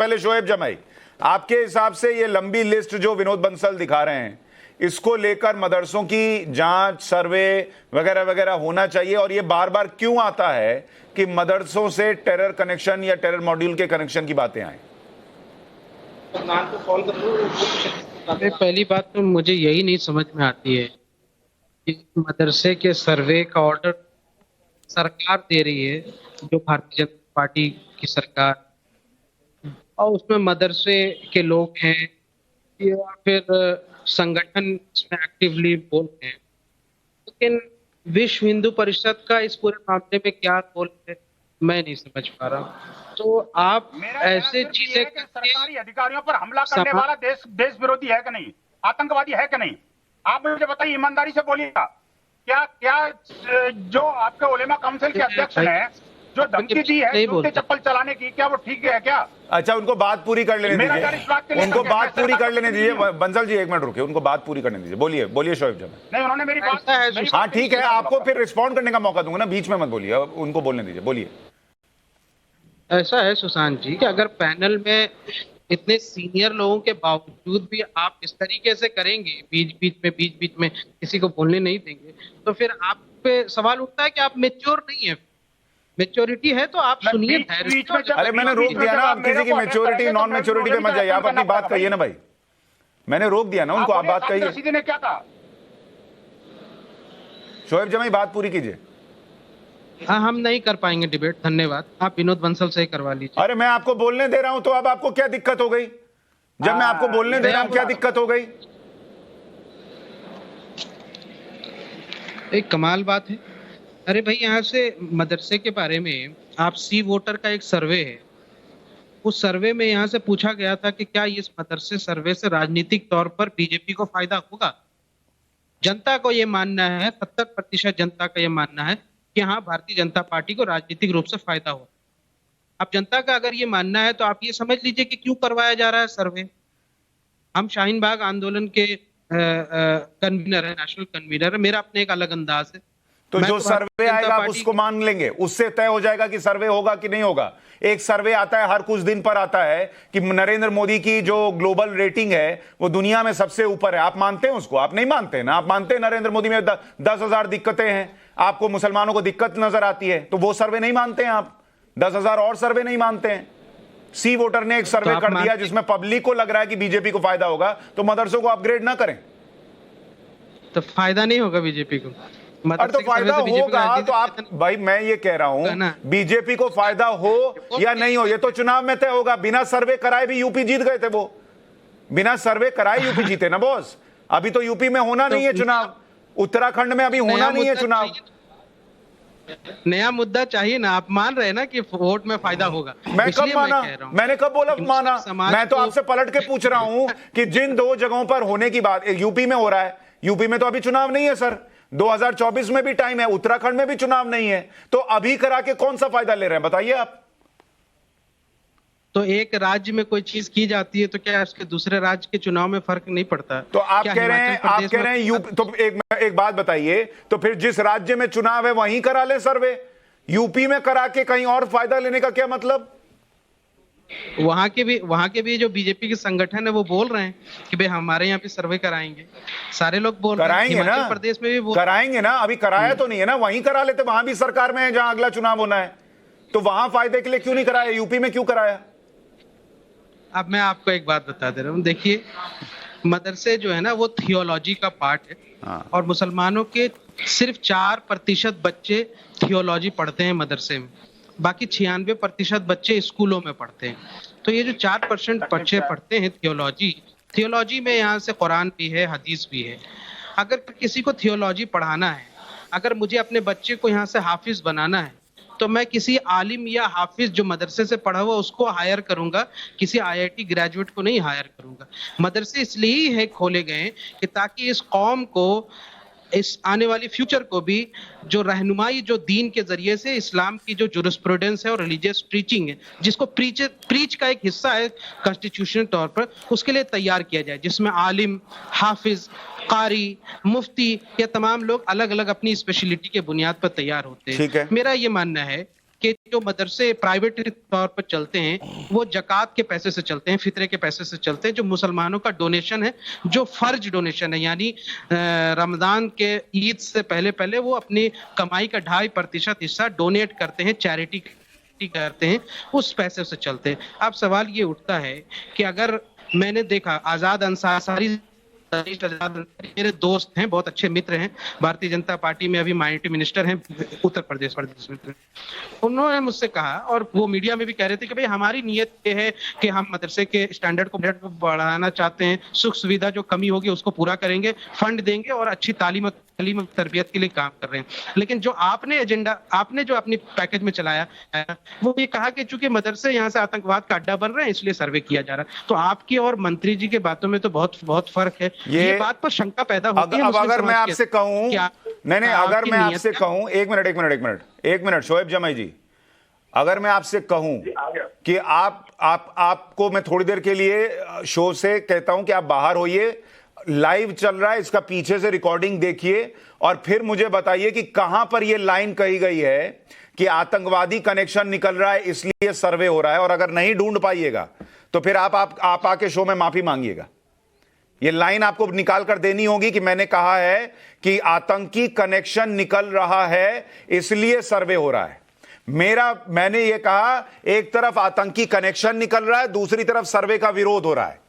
पहले शोएब जमाई, आपके हिसाब से ये लंबी लिस्ट जो विनोद बंसल दिखा रहे हैं, इसको लेकर मदरसों की जांच, सर्वे वगैरह वगैरह होना चाहिए, और ये बार बार क्यों आता है कि मदरसों से टेरर कनेक्शन या टेरर मॉड्यूल के कनेक्शन की बातें आए? पहली बात तो मुझे यही नहीं समझ में आती है कि मदरसे के सर्वे का ऑर्डर सरकार दे रही है, जो भारतीय जनता पार्टी की सरकार, और उसमें मदरसे के लोग हैं या फिर संगठन इसमें एक्टिवली बोल रहे हैं, लेकिन विश्व हिंदू परिषद का इस पूरे मामले में क्या रोल है मैं नहीं समझ पा रहा हूँ। तो आप ऐसे चीजें सरकारी अधिकारियों पर हमला करने वाला देश विरोधी है कि नहीं, आतंकवादी है कि नहीं, आप मुझे बताइए, ईमानदारी से बोलिएगा। क्या जो आपके उलेमा काउंसिल के अध्यक्ष हैं, जो धमकी दी है जूते चप्पल चलाने की, क्या वो ठीक है क्या? अच्छा, उनको बात पूरी कर लेने दीजिए, उनको बात पूरी कर लेने दीजिए। बंसल जी, एक मिनट रुकिए, उनको बात पूरी करने दीजिए। बोलिए बोलिए शोएब जमाई। नहीं, उन्होंने मेरी बात, हाँ ठीक है, आपको फिर रिस्पॉन्ड करने का मौका दूंगा ना, बीच में मत बोलिए, उनको बोलने दीजिए, बोलिए। ऐसा है सुशांत जी कि अगर पैनल में इतने सीनियर लोगों के बावजूद भी आप इस तरीके से करेंगे, बीच बीच में किसी को बोलने नहीं देंगे, तो फिर आप पे सवाल उठता है कि आप मेच्योर नहीं है। मेच्योरिटी है तो आप सुनिए। अरे मैंने रोक दिया ना, आप किसी की मेच्योरिटी नॉन मेच्योरिटी पे मत जाइए, आप अपनी बात कहिए ना भाई। मैंने रोक दिया ना उनको, आप बात कहिए। सीधे ने क्या कहा? शोएब जमाई, बात पूरी कीजिए। हाँ, हम नहीं कर पाएंगे डिबेट, धन्यवाद। आप विनोद बंसल से ही करवा लीजिए। अरे मैं आपको बोलने दे रहा हूं, तो अब आपको क्या दिक्कत हो गई? जब मैं आपको बोलने दे रहा हूं, क्या दिक्कत हो गई? एक कमाल बात है। अरे भाई, यहाँ से मदरसे के बारे में आप सी वोटर का एक सर्वे है, उस सर्वे में यहाँ से पूछा गया था कि क्या इस मदरसे सर्वे से राजनीतिक तौर पर बीजेपी को फायदा होगा। जनता को ये मानना है, 70% जनता का ये मानना है कि हाँ, भारतीय जनता पार्टी को राजनीतिक रूप से फायदा हो। अब जनता का अगर ये मानना है तो आप ये समझ लीजिए कि क्यों करवाया जा रहा है सर्वे। हम शाहीन बाग आंदोलन के कन्वीनर है, नेशनल कन्वीनर है, मेरा अपने एक अलग अंदाज है। तो जो सर्वे आएगा आप उसको मान लेंगे, उससे तय हो जाएगा कि सर्वे होगा कि नहीं होगा। एक सर्वे आता है, हर कुछ दिन पर आता है कि नरेंद्र मोदी की जो ग्लोबल रेटिंग है वो दुनिया में सबसे ऊपर है। आप मानते हैं उसको? आप नहीं मानते ना। आप मानते हैं नरेंद्र मोदी में 10,000 दिक्कतें हैं, आपको मुसलमानों को दिक्कत नजर आती है, तो वो सर्वे नहीं मानते हैं आप। 10,000 और सर्वे नहीं मानते हैं। सी वोटर ने एक सर्वे कर दिया जिसमें पब्लिक को लग रहा है कि बीजेपी को फायदा होगा, तो मदरसों को अपग्रेड ना करें तो फायदा नहीं होगा बीजेपी को। और तो फायदा होगा। तो आप भाई, मैं ये कह रहा हूं, बीजेपी को फायदा हो या नहीं हो, ये तो चुनाव में तय होगा। बिना सर्वे कराए भी यूपी जीत गए थे वो, बिना सर्वे कराए यूपी जीते ना बॉस। अभी तो यूपी में होना नहीं है चुनाव, उत्तराखंड में अभी होना नहीं है चुनाव। नया मुद्दा चाहिए ना। आप मान रहे हैं ना कि वोट में फायदा होगा। मैं कब माना? मैंने कब बोला माना? मैं तो आपसे पलट के पूछ रहा हूं कि जिन दो जगहों पर होने की बात, यूपी में हो रहा है, यूपी में तो अभी चुनाव नहीं है सर, 2024 में भी टाइम है, उत्तराखंड में भी चुनाव नहीं है, तो अभी करा के कौन सा फायदा ले रहे हैं बताइए आप। तो एक राज्य में कोई चीज की जाती है तो क्या उसके दूसरे राज्य के चुनाव में फर्क नहीं पड़ता? तो आप कह रहे हैं यूपी, तो एक बात बताइए, तो फिर जिस राज्य में चुनाव है वहीं करा ले सर्वे, यूपी में करा के कहीं और फायदा लेने का क्या मतलब? वहां के भी जो बीजेपी के संगठन है वो बोल रहे हैं कि भाई हमारे यहाँ पे सर्वे कराएंगे। सारे लोग बोल रहे हैं, हिमाचल प्रदेश में भी कराएंगे ना। अभी कराया तो नहीं है ना, वहीं करा लेते, वहां भी सरकार में है जहां अगला चुनाव होना है, तो वहां फायदे के लिए क्यों नहीं कराया? यूपी में क्यों कराया? अब मैं आपको एक बात बता दे रहा हूँ। देखिए, मदरसे जो है ना वो थियोलॉजी का पार्ट है। हाँ। और मुसलमानों के सिर्फ 4% बच्चे थियोलॉजी पढ़ते हैं मदरसे में, बाकी 96% बच्चे स्कूलों में पढ़ते हैं। तो ये जो 4% बच्चे पढ़ते हैं थियोलॉजी में यहाँ से कुरान भी है, हदीस भी है। अगर किसी को थियोलॉजी पढ़ाना है, अगर मुझे अपने बच्चे को यहाँ से हाफिज बनाना है, तो मैं किसी आलिम या हाफिज जो मदरसे से पढ़ा हुआ उसको हायर करूंगा, किसी IIT ग्रेजुएट को नहीं हायर करूंगा। मदरसे इसलिए ही है खोले गए कि ताकि इस कौम को, इस आने वाली फ्यूचर को भी जो रहनुमाई जो दीन के जरिए से इस्लाम की जो जुरिस्प्रूडेंस है और रिलीजियस टीचिंग है, जिसको प्रीच का एक हिस्सा है कॉन्स्टिट्यूशनल तौर पर, उसके लिए तैयार किया जाए, जिसमें आलिम, हाफिज, कारी, मुफ्ती, ये तमाम लोग अलग अलग अपनी स्पेशलिटी के बुनियाद पर तैयार होते हैं। मेरा ये मानना है कि जो मदरसे प्राइवेट तौर पर चलते हैं वो जकात के पैसे से चलते हैं, फितरे के पैसे से चलते हैं। जो मुसलमानों का डोनेशन है, जो फर्ज डोनेशन है, यानी रमजान के ईद से पहले पहले वो अपनी कमाई का 2.5% हिस्सा डोनेट करते हैं, चैरिटी करते हैं, उस पैसे से चलते हैं। अब सवाल ये उठता है कि अगर मैंने देखा आजाद अंसारी मेरे दोस्त हैं, बहुत अच्छे मित्र हैं, भारतीय जनता पार्टी में अभी माइनॉरिटी मिनिस्टर हैं उत्तर प्रदेश में। उन्होंने मुझसे कहा और वो मीडिया में भी कह रहे थे कि भाई हमारी नीयत ये है कि हम मदरसे के स्टैंडर्ड को बढ़ाना चाहते हैं, सुख सुविधा जो कमी होगी उसको पूरा करेंगे, फंड देंगे और अच्छी तालीम तरबियत के लिए काम कर रहे हैं। लेकिन जो आपने एजेंडा, आपने जो अपनी पैकेज में चलाया वो ये कहा कि चूंकि मदरसे यहाँ से आतंकवाद का अड्डा बन रहे हैं इसलिए सर्वे किया जा रहा है। तो आपकी और मंत्री जी के बातों में तो बहुत फर्क है। ये बात पर शंका पैदा होती है। अब अगर मैं आपसे कहूं, नहीं, अगर मैं आपसे कहूं, एक मिनट शोएब जमाई जी, अगर मैं आपसे कहूं कि आपको मैं थोड़ी देर के लिए शो से कहता हूं कि आप बाहर होइए, लाइव चल रहा है, इसका पीछे से रिकॉर्डिंग देखिए और फिर मुझे बताइए कि कहां पर यह लाइन कही गई है कि आतंकवादी कनेक्शन निकल रहा है इसलिए सर्वे हो रहा है, और अगर नहीं ढूंढ पाइएगा तो फिर आप आके शो में माफी मांगिएगा। यह लाइन आपको निकाल कर देनी होगी कि मैंने कहा है कि आतंकी कनेक्शन निकल रहा है इसलिए सर्वे हो रहा है। मैंने यह कहा एक तरफ आतंकी कनेक्शन निकल रहा है, दूसरी तरफ सर्वे का विरोध हो रहा है।